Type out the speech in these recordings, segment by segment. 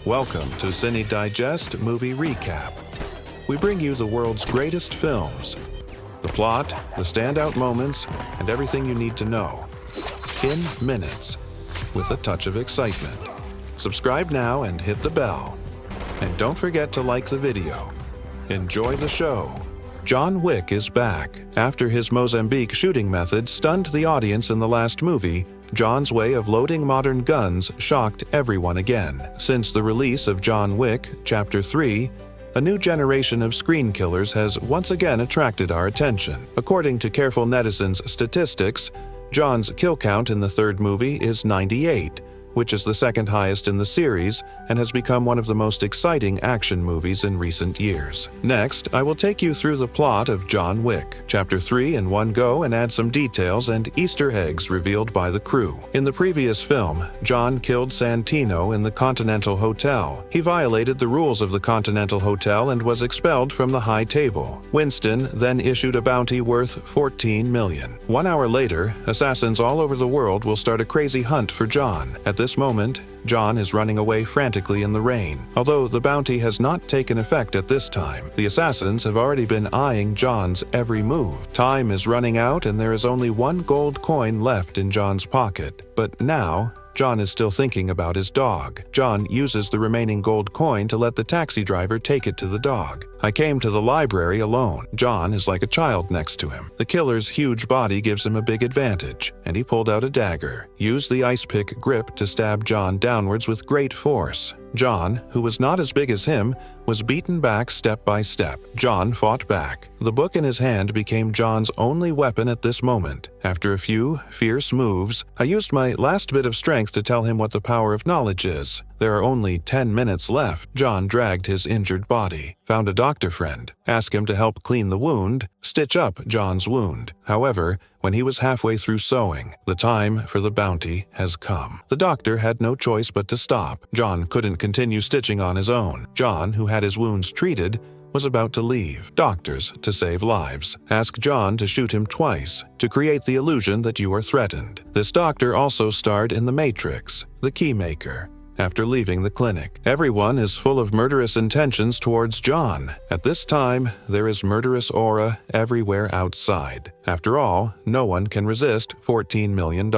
Welcome to Cine Digest Movie Recap. We bring you the world's greatest films, the plot, the standout moments, and everything you need to know, in minutes, with a touch of excitement. Subscribe now and hit the bell. And don't forget to like the video. Enjoy the show. John Wick is back. After his Mozambique shooting method stunned the audience in the last movie, John's way of loading modern guns shocked everyone again. Since the release of John Wick, Chapter 3, a new generation of screen killers has once again attracted our attention. According to careful netizens' statistics, John's kill count in the third movie is 98, which is the second highest in the series and has become one of the most exciting action movies in recent years. Next, I will take you through the plot of John Wick, Chapter 3 in one go and add some details and Easter eggs revealed by the crew. In the previous film, John killed Santino in the Continental Hotel. He violated the rules of the Continental Hotel and was expelled from the high table. Winston then issued a bounty worth $14 million. 1 hour later, assassins all over the world will start a crazy hunt for John. At this moment, John is running away frantically in the rain. Although the bounty has not taken effect at this time, the assassins have already been eyeing John's every move. Time is running out and there is only one gold coin left in John's pocket. But now, John is still thinking about his dog. John uses the remaining gold coin to let the taxi driver take it to the dog. I came to the library alone. John is like a child next to him. The killer's huge body gives him a big advantage, and he pulled out a dagger, used the ice pick grip to stab John downwards with great force. John, who was not as big as him, was beaten back step by step. John fought back. The book in his hand became John's only weapon at this moment. After a few fierce moves, I used my last bit of strength to tell him what the power of knowledge is. There are only 10 minutes left. John dragged his injured body, found a doctor friend, asked him to help clean the wound, stitch up John's wound. However, when he was halfway through sewing, the time for the bounty has come. The doctor had no choice but to stop. John couldn't continue stitching on his own. John, who had his wounds treated, was about to leave. Doctors, to save lives, ask John to shoot him twice to create the illusion that you are threatened. This doctor also starred in The Matrix, the Keymaker. After leaving the clinic, everyone is full of murderous intentions towards John. At this time, there is murderous aura everywhere outside. After all, no one can resist $14 million.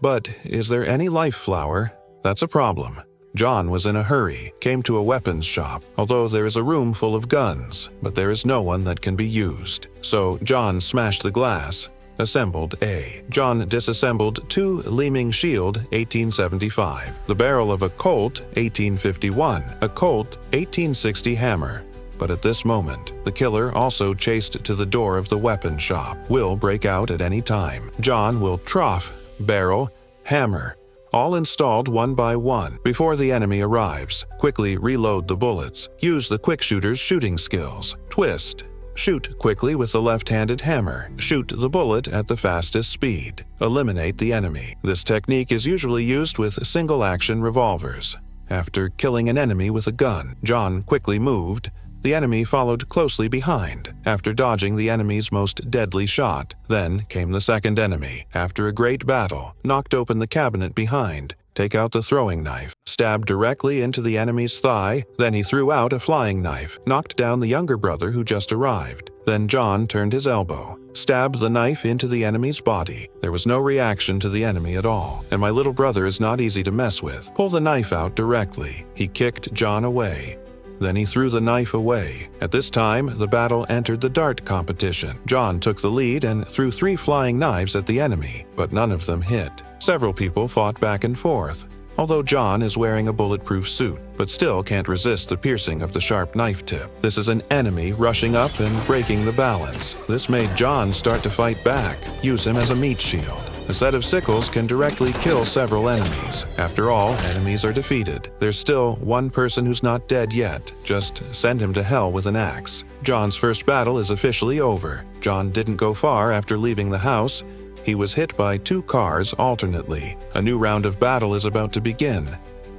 But is there any life flower? That's a problem. John was in a hurry, came to a weapons shop, although there is a room full of guns, but there is no one that can be used. So John smashed the glass, assembled A. John disassembled 2 Leeming Shield 1875, the barrel of a Colt 1851, a Colt 1860 hammer. But at this moment, the killer also chased to the door of the weapon shop. Will break out at any time. John will trough, barrel, hammer, all installed one by one. Before the enemy arrives, quickly reload the bullets. Use the quick shooter's shooting skills. Twist. Shoot quickly with the left-handed hammer. Shoot the bullet at the fastest speed. Eliminate the enemy. This technique is usually used with single-action revolvers. After killing an enemy with a gun, John quickly moved. The enemy followed closely behind, after dodging the enemy's most deadly shot. Then came the second enemy. After a great battle, knocked open the cabinet behind, take out the throwing knife, stabbed directly into the enemy's thigh. Then he threw out a flying knife, knocked down the younger brother who just arrived. Then John turned his elbow, stabbed the knife into the enemy's body. There was no reaction to the enemy at all, and my little brother is not easy to mess with. Pull the knife out directly. He kicked John away. Then he threw the knife away. At this time, the battle entered the dart competition. John took the lead and threw 3 flying knives at the enemy, but none of them hit. Several people fought back and forth, although John is wearing a bulletproof suit, but still can't resist the piercing of the sharp knife tip. This is an enemy rushing up and breaking the balance. This made John start to fight back, use him as a meat shield. A set of sickles can directly kill several enemies. After all, enemies are defeated. There's still one person who's not dead yet. Just send him to hell with an axe. John's first battle is officially over. John didn't go far after leaving the house. He was hit by 2 cars alternately. A new round of battle is about to begin.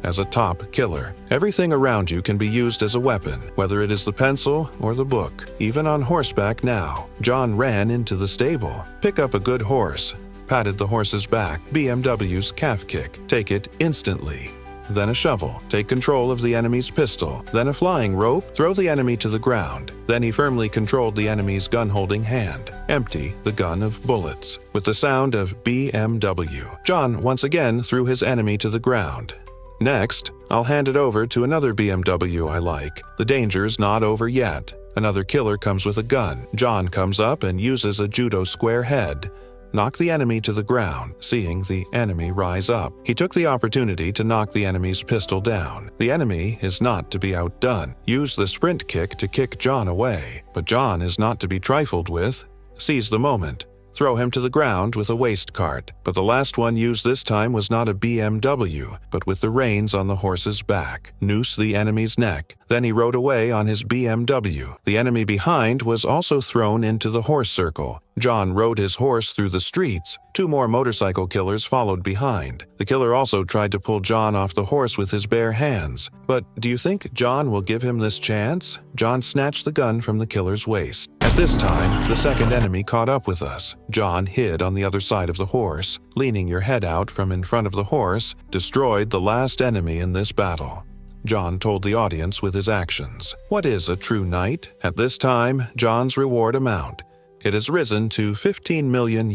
As a top killer, everything around you can be used as a weapon, whether it is the pencil or the book. Even on horseback now, John ran into the stable. Pick up a good horse. Patted the horse's back, BMW's calf kick. Take it instantly. then a shovel. Take control of the enemy's pistol, then a flying rope. Throw the enemy to the ground. Then he firmly controlled the enemy's gun-holding hand. Empty the gun of bullets. With the sound of BMW, John once again threw his enemy to the ground. Next, I'll hand it over to another BMW I like. The danger's not over yet. Another killer comes with a gun. John comes up and uses a judo square head. Knock the enemy to the ground. Seeing the enemy rise up, he took the opportunity to knock the enemy's pistol down. The enemy is not to be outdone. Use the sprint kick to kick John away. But John is not to be trifled with. Seize the moment. Throw him to the ground with a waste cart. But the last one used this time was not a BMW, but with the reins on the horse's back. Noose the enemy's neck. Then he rode away on his BMW. The enemy behind was also thrown into the horse circle. John rode his horse through the streets. 2 more motorcycle killers followed behind. The killer also tried to pull John off the horse with his bare hands. But do you think John will give him this chance? John snatched the gun from the killer's waist. At this time, the second enemy caught up with us. John hid on the other side of the horse. Leaning your head out from in front of the horse, destroyed the last enemy in this battle. John told the audience with his actions. What is a true knight? At this time, John's reward amount. It has risen to $15 million.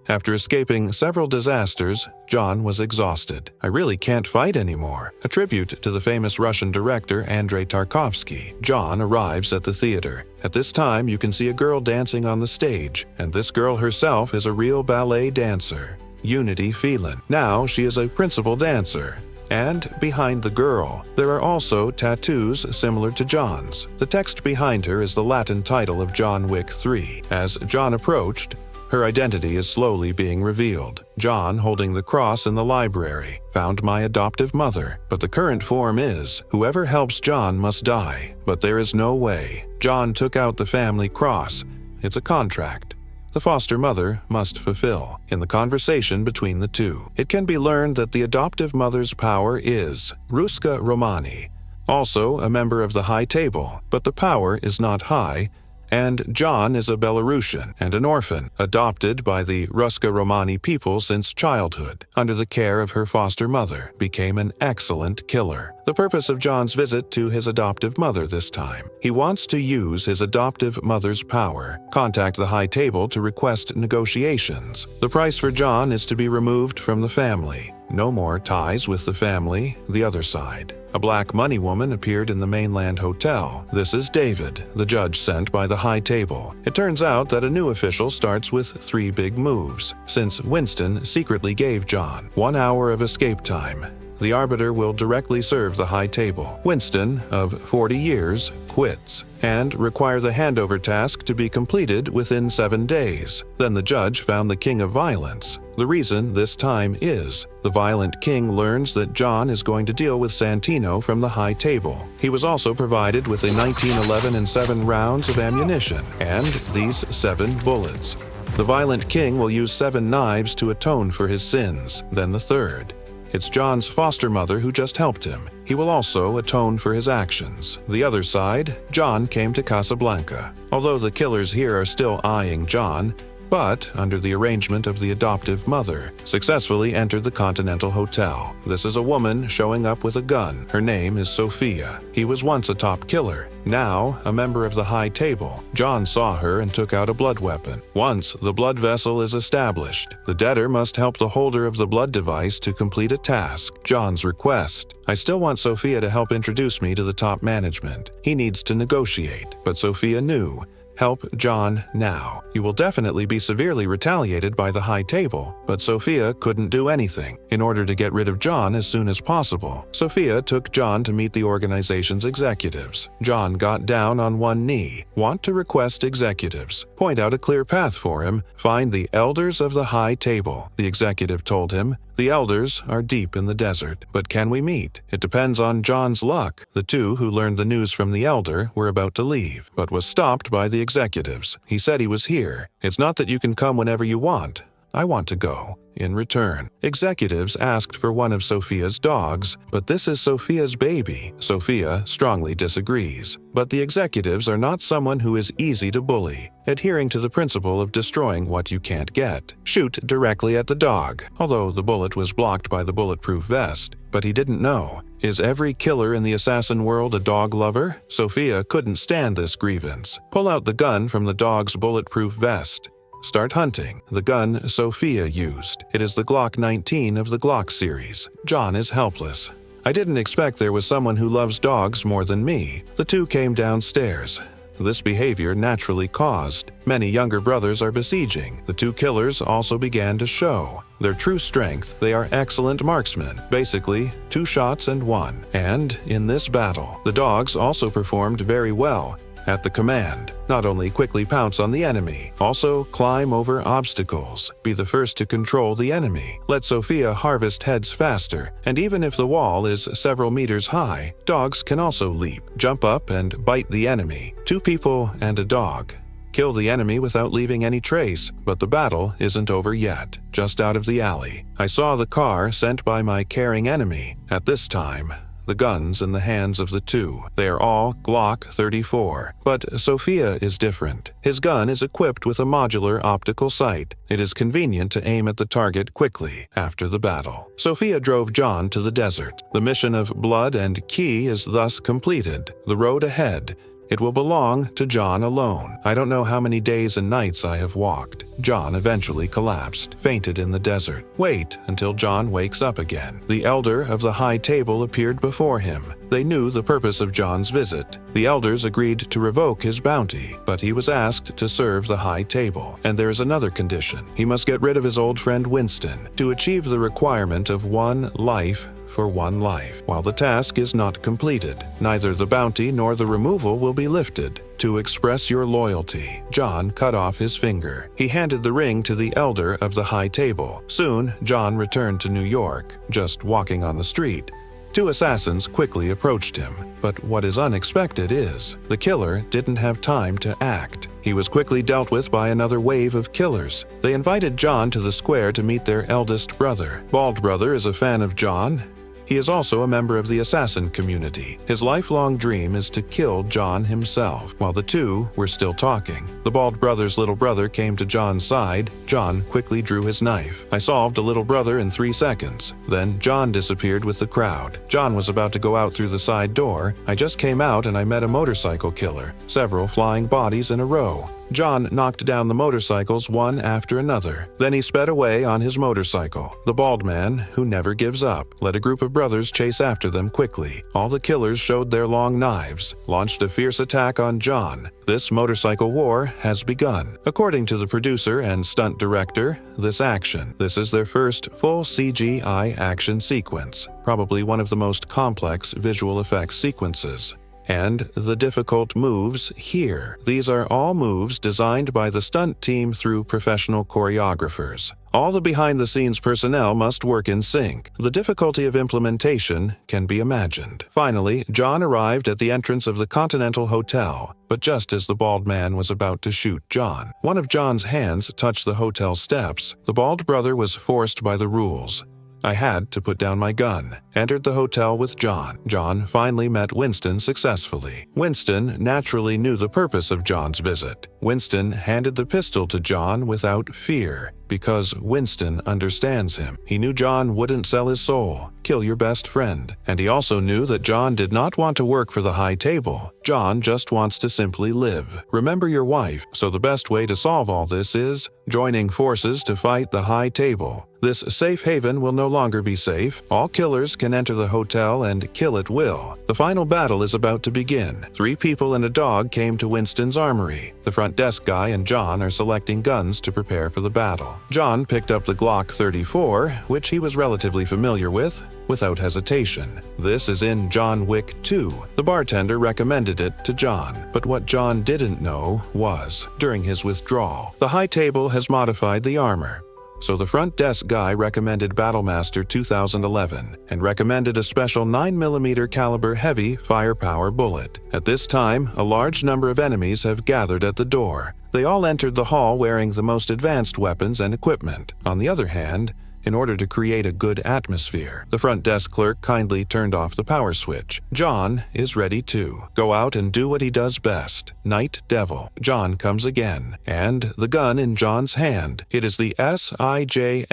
After escaping several disasters, John was exhausted. I really can't fight anymore. A tribute to the famous Russian director Andrei Tarkovsky. John arrives at the theater. At this time, you can see a girl dancing on the stage, and this girl herself is a real ballet dancer. Unity Phelan. Now she is a principal dancer. And behind the girl, there are also tattoos similar to John's. The text behind her is the Latin title of John Wick 3. As John approached, her identity is slowly being revealed. John, holding the cross in the library, found my adoptive mother. But the current form is, whoever helps John must die. But there is no way. John took out the family cross. It's a contract the foster mother must fulfill. In the conversation between the two, it can be learned that the adoptive mother's power is Ruska Romani, also a member of the High Table, but the power is not high, and John is a Belarusian and an orphan, adopted by the Ruska Romani people since childhood, under the care of her foster mother, became an excellent killer. The purpose of John's visit to his adoptive mother this time. He wants to use his adoptive mother's power. Contact the High Table to request negotiations. The price for John is to be removed from the family. No more ties with the family, the other side. A black money woman appeared in the mainland hotel. This is David, the judge sent by the High Table. It turns out that a new official starts with 3 big moves, since Winston secretly gave John 1 hour of escape time. The arbiter will directly serve the High Table. Winston, of 40 years, quits, and require the handover task to be completed within 7 days. Then the judge found the king of violence. The reason this time is, the violent king learns that John is going to deal with Santino from the High Table. He was also provided with a 1911 and 7 rounds of ammunition, and these 7 bullets. The violent king will use 7 knives to atone for his sins, then the 3rd. It's John's foster mother who just helped him. He will also atone for his actions. The other side, John came to Casablanca. Although the killers here are still eyeing John, but, under the arrangement of the adoptive mother, successfully entered the Continental Hotel. This is a woman showing up with a gun. Her name is Sophia. He was once a top killer, now a member of the High Table. John saw her and took out a blood weapon. Once the blood vessel is established, the debtor must help the holder of the blood device to complete a task. John's request. I still want Sophia to help introduce me to the top management. He needs to negotiate, but Sophia knew. Help John now. You will definitely be severely retaliated by the High Table, but Sophia couldn't do anything. In order to get rid of John as soon as possible, Sophia took John to meet the organization's executives. John got down on one knee. Want to request executives. Point out a clear path for him. Find the elders of the High Table, the executive told him. The elders are deep in the desert, but can we meet? It depends on John's luck. The 2 who learned the news from the elder were about to leave, but was stopped by the executives. He said he was here. It's not that you can come whenever you want. I want to go. In return, executives asked for one of Sophia's dogs, but this is Sophia's baby. Sophia strongly disagrees. But the executives are not someone who is easy to bully, adhering to the principle of destroying what you can't get. Shoot directly at the dog, although the bullet was blocked by the bulletproof vest. But he didn't know. Is every killer in the assassin world a dog lover? Sophia couldn't stand this grievance. Pull out the gun from the dog's bulletproof vest. Start hunting the gun Sophia used. It is the Glock 19 of the Glock series. John is helpless. I didn't expect there was someone who loves dogs more than me. The two came downstairs. This behavior naturally caused. Many younger brothers are besieging. The two killers also began to show their true strength. They are excellent marksmen, basically 2 shots and 1. And in this battle, the dogs also performed very well. At the command, not only quickly pounce on the enemy, also climb over obstacles, be the first to control the enemy, let Sophia harvest heads faster, and even if the wall is several meters high, dogs can also leap, jump up, and bite the enemy. 2 people and a dog. Kill the enemy without leaving any trace, but the battle isn't over yet. Just out of the alley, I saw the car sent by my caring enemy. At this time, the guns in the hands of the two. They are all Glock 34. But Sophia is different. His gun is equipped with a modular optical sight. It is convenient to aim at the target quickly after the battle. Sophia drove John to the desert. The mission of Blood and Key is thus completed. The road ahead, it will belong to John alone. I don't know how many days and nights I have walked. John eventually collapsed, fainted in the desert. Wait until John wakes up again. The elder of the high table appeared before him. They knew the purpose of John's visit. The elders agreed to revoke his bounty, but he was asked to serve the high table. And there is another condition. He must get rid of his old friend Winston to achieve the requirement of 1 life for 1 life. While the task is not completed, neither the bounty nor the removal will be lifted. To express your loyalty, John cut off his finger. He handed the ring to the elder of the high table. Soon, John returned to New York, just walking on the street. 2 assassins quickly approached him, but what is unexpected is, the killer didn't have time to act. He was quickly dealt with by another wave of killers. They invited John to the square to meet their eldest brother. Bald Brother is a fan of John. He is also a member of the assassin community. His lifelong dream is to kill John himself. While the two were still talking, the Bald Brother's little brother came to John's side. John quickly drew his knife. I solved a little brother in 3 seconds. Then John disappeared with the crowd. John was about to go out through the side door. I just came out and I met a motorcycle killer. Several flying bodies in a row. John knocked down the motorcycles one after another. Then he sped away on his motorcycle. The bald man, who never gives up, let a group of brothers chase after them quickly. All the killers showed their long knives, launched a fierce attack on John. This motorcycle war has begun. According to the producer and stunt director, this is their first full CGI action sequence, probably one of the most complex visual effects sequences. And the difficult moves here. These are all moves designed by the stunt team through professional choreographers. All the behind-the-scenes personnel must work in sync. The difficulty of implementation can be imagined. Finally, John arrived at the entrance of the Continental Hotel, but just as the bald man was about to shoot John, one of John's hands touched the hotel steps. The bald brother was forced by the rules. I had to put down my gun, entered the hotel with John. John finally met Winston successfully. Winston naturally knew the purpose of John's visit. Winston handed the pistol to John without fear, because Winston understands him. He knew John wouldn't sell his soul, kill your best friend. And he also knew that John did not want to work for the high table. John just wants to simply live. Remember your wife, so the best way to solve all this is joining forces to fight the high table. This safe haven will no longer be safe. All killers can enter the hotel and kill at will. The final battle is about to begin. 3 people and a dog came to Winston's armory. The front desk guy and John are selecting guns to prepare for the battle. John picked up the Glock 34, which he was relatively familiar with, without hesitation. This is in John Wick 2. The bartender recommended it to John, but what John didn't know was, during his withdrawal, the high table has modified the armor. So the front desk guy recommended Battlemaster 2011 and recommended a special 9mm caliber heavy firepower bullet. At this time, a large number of enemies have gathered at the door. They all entered the hall wearing the most advanced weapons and equipment. On the other hand, in order to create a good atmosphere, the front desk clerk kindly turned off the power switch. John is ready to go out and do what he does best. Night Devil. John comes again, and the gun in John's hand. It is the SIJMPX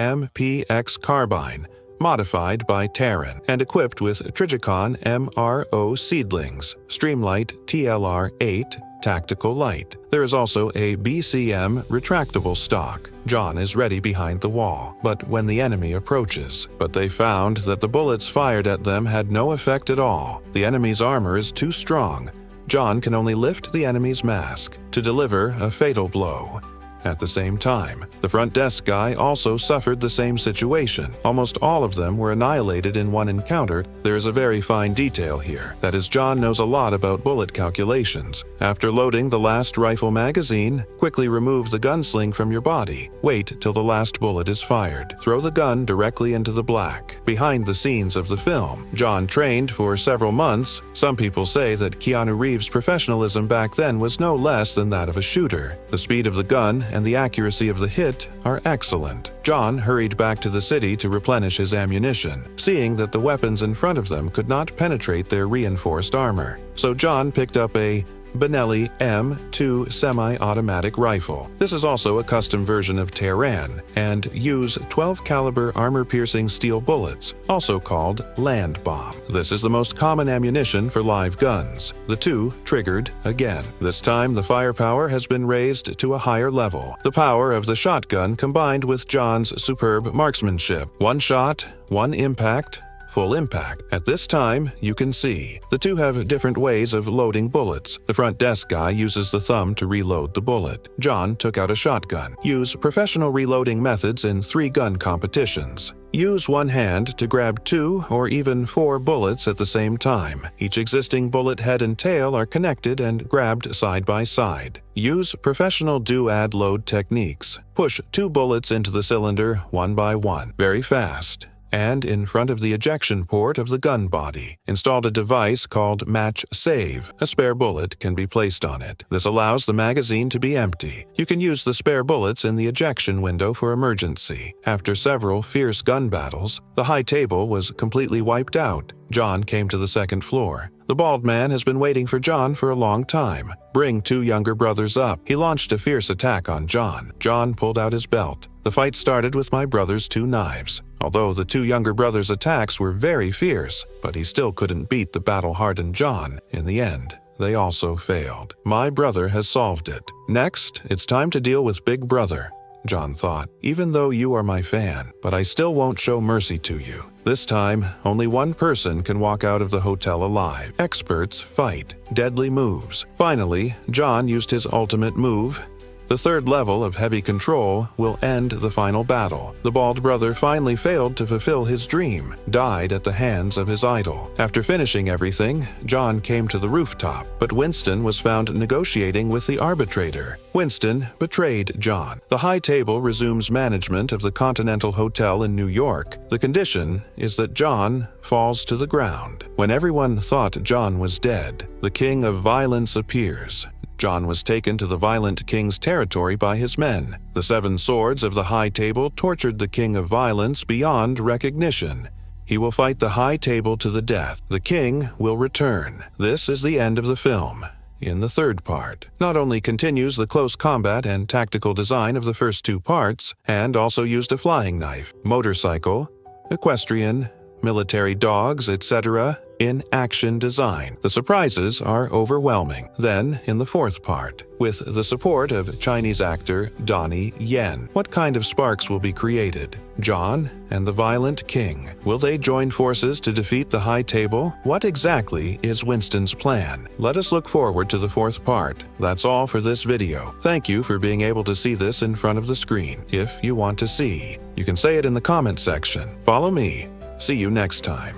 carbine, modified by Terran, and equipped with Trigicon MRO seedlings, Streamlight TLR-8 tactical light. There is also a BCM retractable stock. John is ready behind the wall, but when the enemy approaches. But they found that the bullets fired at them had no effect at all. The enemy's armor is too strong. John can only lift the enemy's mask to deliver a fatal blow. At the same time, the front desk guy also suffered the same situation. Almost all of them were annihilated in one encounter. There is a very fine detail here. That is, John knows a lot about bullet calculations. After loading the last rifle magazine, quickly remove the gunsling from your body. Wait till the last bullet is fired. Throw the gun directly into the black. Behind the scenes of the film, John trained for several months. Some people say that Keanu Reeves' professionalism back then was no less than that of a shooter. The speed of the gun and the accuracy of the hit are excellent. John hurried back to the city to replenish his ammunition, seeing that the weapons in front of them could not penetrate their reinforced armor. So John picked up a Benelli M2 semi-automatic rifle. This is also a custom version of Terran and use 12 caliber armor-piercing steel bullets, also called land bomb. This is the most common ammunition for live guns. The two triggered again. This time the firepower has been raised to a higher level. The power of the shotgun combined with John's superb marksmanship. One shot, one impact, full impact. At this time, you can see the two have different ways of loading bullets. The front desk guy uses the thumb to reload the bullet. John took out a shotgun. Use professional reloading methods in 3-gun competitions. Use one hand to grab 2 or even 4 bullets at the same time. Each existing bullet head and tail are connected and grabbed side by side. Use professional do-add load techniques. Push 2 bullets into the cylinder one by one, very fast, and in front of the ejection port of the gun body. Installed a device called Match Save. A spare bullet can be placed on it. This allows the magazine to be empty. You can use the spare bullets in the ejection window for emergency. After several fierce gun battles, the high table was completely wiped out. John came to the second floor. The bald man has been waiting for John for a long time. Bring 2 younger brothers up. He launched a fierce attack on John. John pulled out his belt. The fight started with my brother's 2 knives. Although the 2 younger brothers' attacks were very fierce, but he still couldn't beat the battle-hardened John. In the end, they also failed. My brother has solved it. Next, it's time to deal with Big Brother. John thought, even though you are my fan, but I still won't show mercy to you. This time, only one person can walk out of the hotel alive. Experts fight. Deadly moves. Finally, John used his ultimate move. The 3rd level of heavy control will end the final battle. The bald brother finally failed to fulfill his dream, died at the hands of his idol. After finishing everything, John came to the rooftop, but Winston was found negotiating with the arbitrator. Winston betrayed John. The high table resumes management of the Continental Hotel in New York. The condition is that John falls to the ground. When everyone thought John was dead, the King of Violence appears. John was taken to the violent king's territory by his men. The 7 swords of the high table tortured the king of violence beyond recognition. He will fight the high table to the death. The king will return. This is the end of the film. In the 3rd part, not only continues the close combat and tactical design of the first 2 parts, and also used a flying knife, motorcycle, equestrian, military dogs, etc., in action design. The surprises are overwhelming. Then, in the 4th part, with the support of Chinese actor Donnie Yen, what kind of sparks will be created? John and the Violent King. Will they join forces to defeat the High Table? What exactly is Winston's plan? Let us look forward to the 4th part. That's all for this video. Thank you for being able to see this in front of the screen. If you want to see, you can say it in the comment section. Follow me. See you next time.